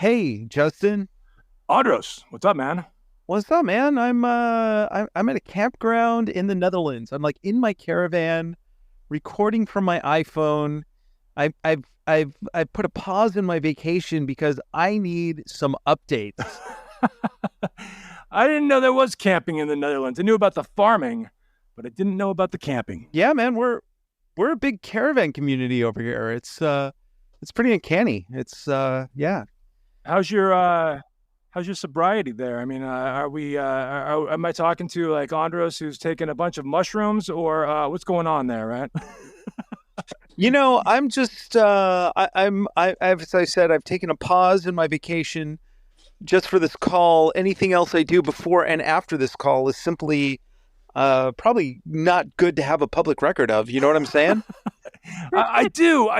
Hey, Justin. Andros, what's up, man? What's up, man? I'm at a campground in the Netherlands. I'm like in my caravan, recording from my iPhone. I've put a pause in my vacation because I need some updates. I didn't know there was camping in the Netherlands. I knew about the farming, but I didn't know about the camping. Yeah, man, we're a big caravan community over here. It's pretty uncanny. It's yeah. How's your sobriety there? I mean, am I talking to like Andros who's taking a bunch of mushrooms, or what's going on there, right? I'm just as I said, I've taken a pause in my vacation just for this call. Anything else I do before and after this call is simply probably not good to have a public record of. You know what I'm saying? I do know.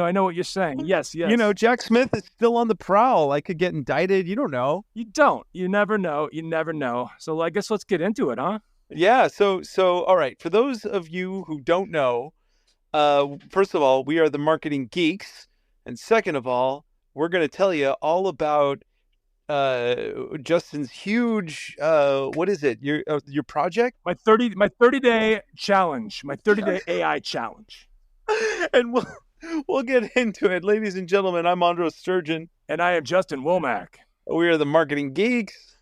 I know what you're saying. Yes, yes. Jack Smith is still on the prowl. I could get indicted. You don't know. You don't. You never know. You never know. So I guess let's get into it, huh? Yeah. So all right. For those of you who don't know, first of all, we are the Marketing Geeks, and second of all, we're going to tell you all about Justin's huge what is it? Your project? My 30-day challenge. My 30-day AI challenge. And we'll get into it. Ladies and gentlemen, I'm Andros Sturgeon. And I am Justin Womack. We are the Marketing Geeks.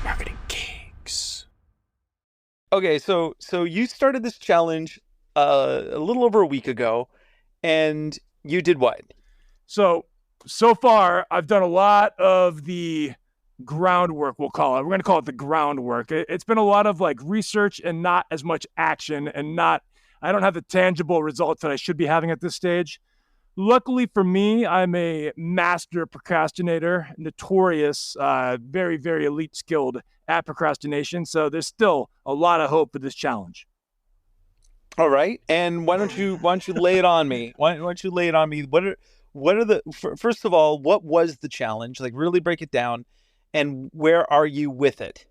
Marketing Geeks. Okay, so you started this challenge a little over a week ago, and you did what? So far, I've done a lot of the groundwork, we'll call it. We're going to call it the groundwork. It's been a lot of like research and not as much action, and I don't have the tangible results that I should be having at this stage. Luckily for me, I'm a master procrastinator, notorious, very, very elite skilled at procrastination. So there's still a lot of hope for this challenge. All right. And why don't you lay it on me? Why don't you lay it on me? First of all, what was the challenge? Like really break it down. And where are you with it?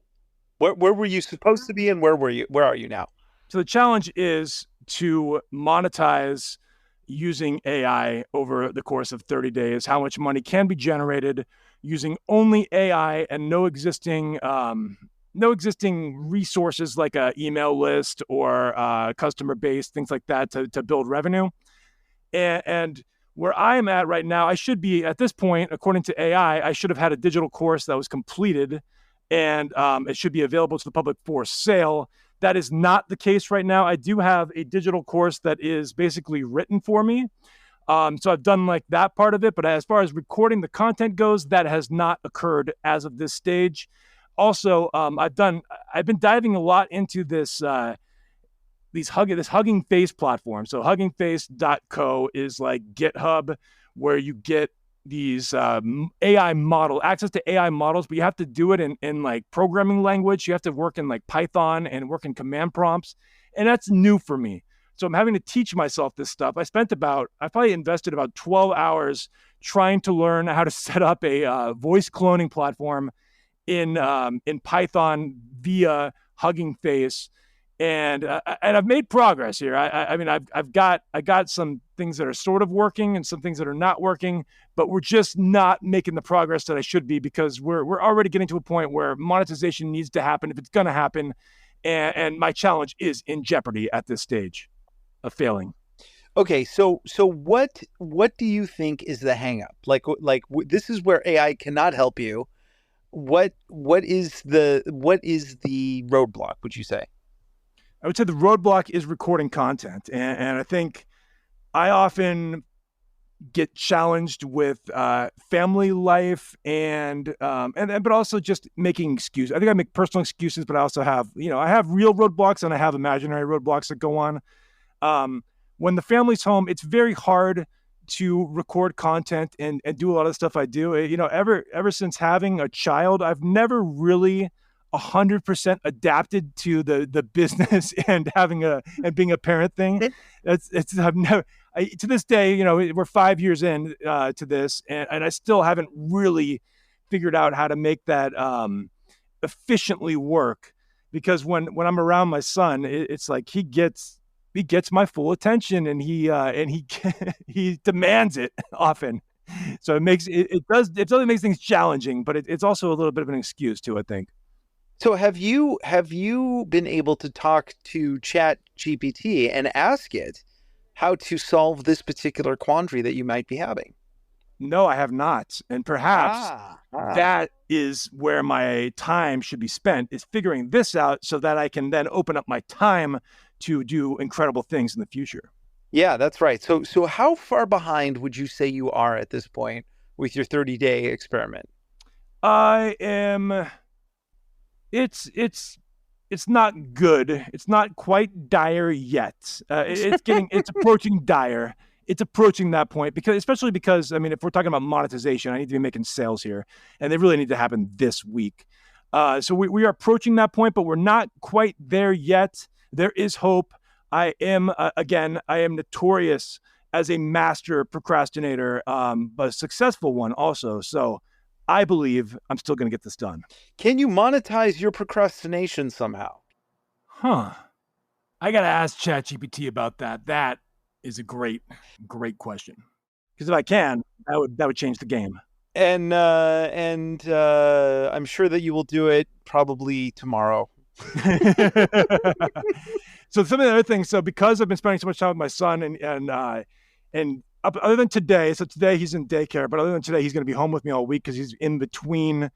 Where were you supposed to be, and where are you now? So the challenge is to monetize using AI over the course of 30 days. How much money can be generated using only AI and no existing resources like a email list or customer base, things like that to build revenue. And where I am at right now, I should be at this point, according to AI, I should have had a digital course that was completed, and it should be available to the public for sale. That is not the case right now. I do have a digital course that is basically written for me. So I've done like that part of it, but as far as recording the content goes, that has not occurred as of this stage. Also, I've been diving a lot into this Hugging Face platform. So huggingface.co is like GitHub, where you get these access to AI models, but you have to do it in like programming language. You have to work in like Python and work in command prompts. And that's new for me. So I'm having to teach myself this stuff. I probably invested about 12 hours trying to learn how to set up a voice cloning platform in Python via Hugging Face. And I've made progress here. I mean, I got some things that are sort of working and some things that are not working, but we're just not making the progress that I should be, because we're already getting to a point where monetization needs to happen if it's going to happen, and my challenge is in jeopardy at this stage of failing. Okay, so what do you think is the hangup? This is where AI cannot help you. What is the roadblock, would you say? I would say the roadblock is recording content. And I think I often get challenged with family life but also just making excuses. I think I make personal excuses, but I also have, I have real roadblocks and I have imaginary roadblocks that go on. When the family's home, it's very hard to record content and do a lot of the stuff I do. Ever since having a child, I've never really 100% adapted to the business and being a parent thing. To this day, we're 5 years in to this, and I still haven't really figured out how to make that efficiently work. Because when I'm around my son, it's like he gets gets my full attention, and he he demands it often. So it makes it definitely makes things challenging, but it's also a little bit of an excuse too, I think. So have you been able to talk to Chat GPT and ask it how to solve this particular quandary that you might be having? No, I have not. And perhaps that is where my time should be spent, is figuring this out so that I can then open up my time to do incredible things in the future. Yeah, that's right. So how far behind would you say you are at this point with your 30-day experiment? I am it's not good. It's not quite dire yet. It's approaching dire. It's approaching that point especially because, I mean, if we're talking about monetization, I need to be making sales here, and they really need to happen this week. So we are approaching that point, but we're not quite there yet. There is hope. I am notorious as a master procrastinator, but a successful one also. So I believe I'm still going to get this done. Can you monetize your procrastination somehow? Huh. I got to ask ChatGPT about that. That is a great question. Because if I can, that would change the game. And I'm sure that you will do it probably tomorrow. So some of the other things. So because I've been spending so much time with my son, and other than today, so today he's in daycare, but other than today, he's going to be home with me all week because he's in between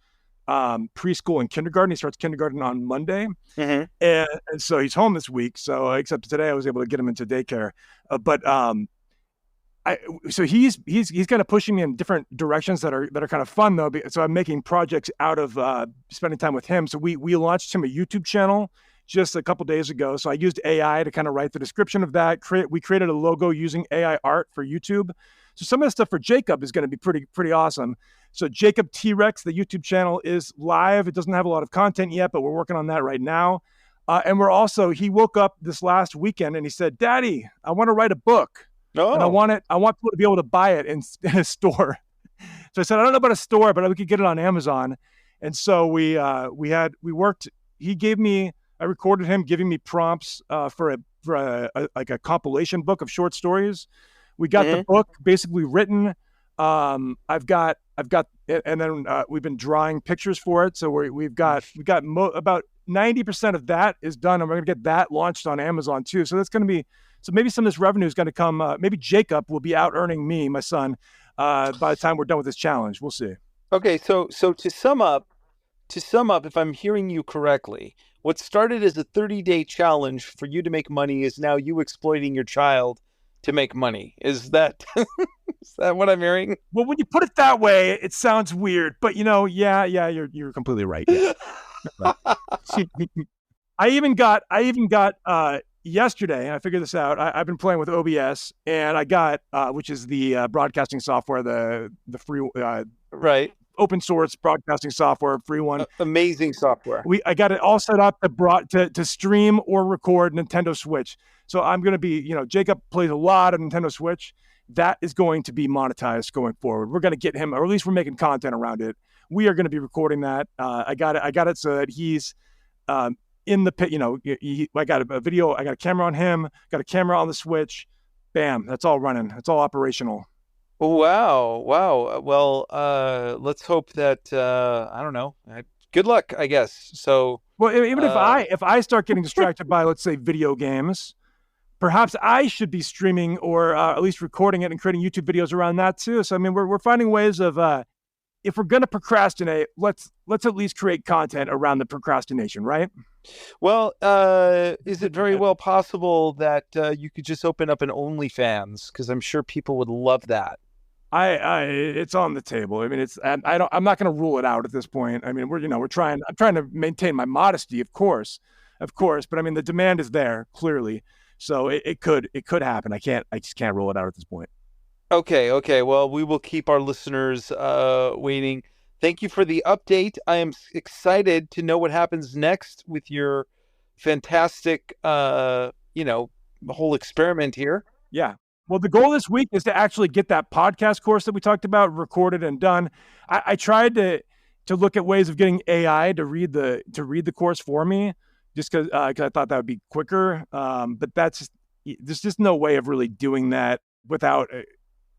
preschool and kindergarten. He starts kindergarten on Monday, and so he's home this week. So except today, I was able to get him into daycare, so he's kind of pushing me in different directions that are kind of fun though. So I'm making projects out of spending time with him. So we launched him a YouTube channel just a couple days ago. So I used AI to kind of write the description of that. We created a logo using AI art for YouTube. So some of the stuff for Jacob is going to be pretty awesome. So Jacob T-Rex, the YouTube channel, is live. It doesn't have a lot of content yet, but we're working on that right now. And he woke up this last weekend and he said, "Daddy, I want to write a book. Oh. And I want people to be able to buy it in a store." So I said, "I don't know about a store, but we could get it on Amazon." And so we worked. I recorded him giving me prompts for a compilation book of short stories. We got the book basically written. I've got, and then we've been drawing pictures for it. So we've got about 90% of that is done, and we're going to get that launched on Amazon too. So that's going to be, so maybe some of this revenue is going to come. Maybe Jacob will be out earning me, my son, by the time we're done with this challenge. We'll see. Okay, so to sum up, if I'm hearing you correctly, what started as a 30-day challenge for you to make money is now you exploiting your child to make money. Is that is that what I'm hearing? Well, when you put it that way, it sounds weird, but yeah, you're completely right. Yeah. I even got yesterday, I figured this out. I've been playing with OBS, and I got which is the broadcasting software, the free right, open source broadcasting software, free one. Amazing software. I got it all set up to stream or record Nintendo Switch. So I'm going to be, Jacob plays a lot of Nintendo Switch. That is going to be monetized going forward. We're going to get him, or at least we're making content around it. We are going to be recording that. I got it so that he's in the pit. I got a video. I got a camera on him. Got a camera on the Switch. Bam! That's all running. It's all operational. Wow. Well, let's hope that I don't know. Good luck, I guess. So, well, even if I start getting distracted by, let's say, video games, perhaps I should be streaming or at least recording it and creating YouTube videos around that too. So I mean, we're finding ways of if we're going to procrastinate, let's at least create content around the procrastination, right? Well, is it very well possible that you could just open up an OnlyFans? Because I'm sure people would love that. It's on the table. I mean, I'm not going to rule it out at this point. I mean, I'm trying to maintain my modesty, of course, but I mean, the demand is there clearly. So it could happen. I just can't rule it out at this point. Okay. Well, we will keep our listeners waiting. Thank you for the update. I am excited to know what happens next with your fantastic, whole experiment here. Yeah. Well, the goal this week is to actually get that podcast course that we talked about recorded and done. I tried to look at ways of getting AI to read the course for me, just because I thought that would be quicker. But there's just no way of really doing that without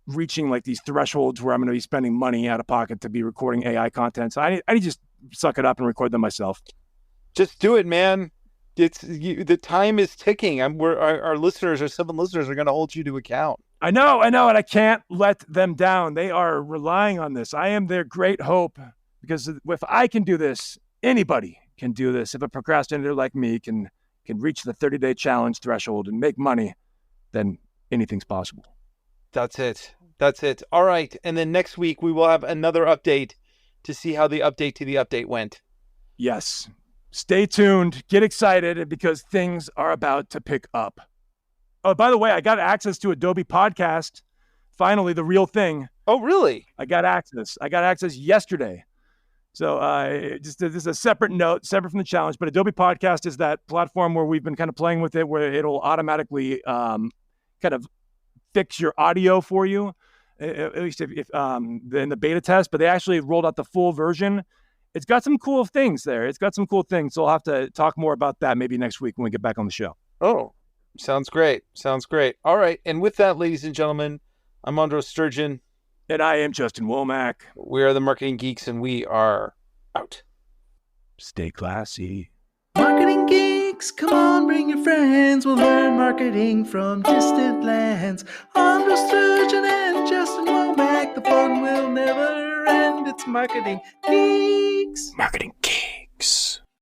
reaching like these thresholds where I'm going to be spending money out of pocket to be recording AI content. So I need to just suck it up and record them myself. Just do it, man. The time is ticking. Our listeners, our 7 listeners, are going to hold you to account. I know, and I can't let them down. They are relying on this. I am their great hope, because if I can do this, anybody can do this. If a procrastinator like me can reach the 30-day challenge threshold and make money, then anything's possible. That's it. All right. And then next week we will have another update to see how the update to the update went. Yes. Stay tuned. Get excited, because things are about to pick up. Oh, by the way, I got access to Adobe Podcast. Finally, the real thing. Oh, really? I got access yesterday. So just this is a separate note, separate from the challenge. But Adobe Podcast is that platform where we've been kind of playing with it, where it'll automatically kind of fix your audio for you, at least if in the beta test. But they actually rolled out the full version. It's got some cool things there. So I'll have to talk more about that maybe next week when we get back on the show. Oh, sounds great. All right. And with that, ladies and gentlemen, I'm Andros Sturgeon. And I am Justin Womack. We are the Marketing Geeks, and we are out. Stay classy. Marketing Geeks, come on, bring your friends. We'll learn marketing from distant lands. Andros Sturgeon and Justin Womack, the fun will never end. It's Marketing Geeks. Marketing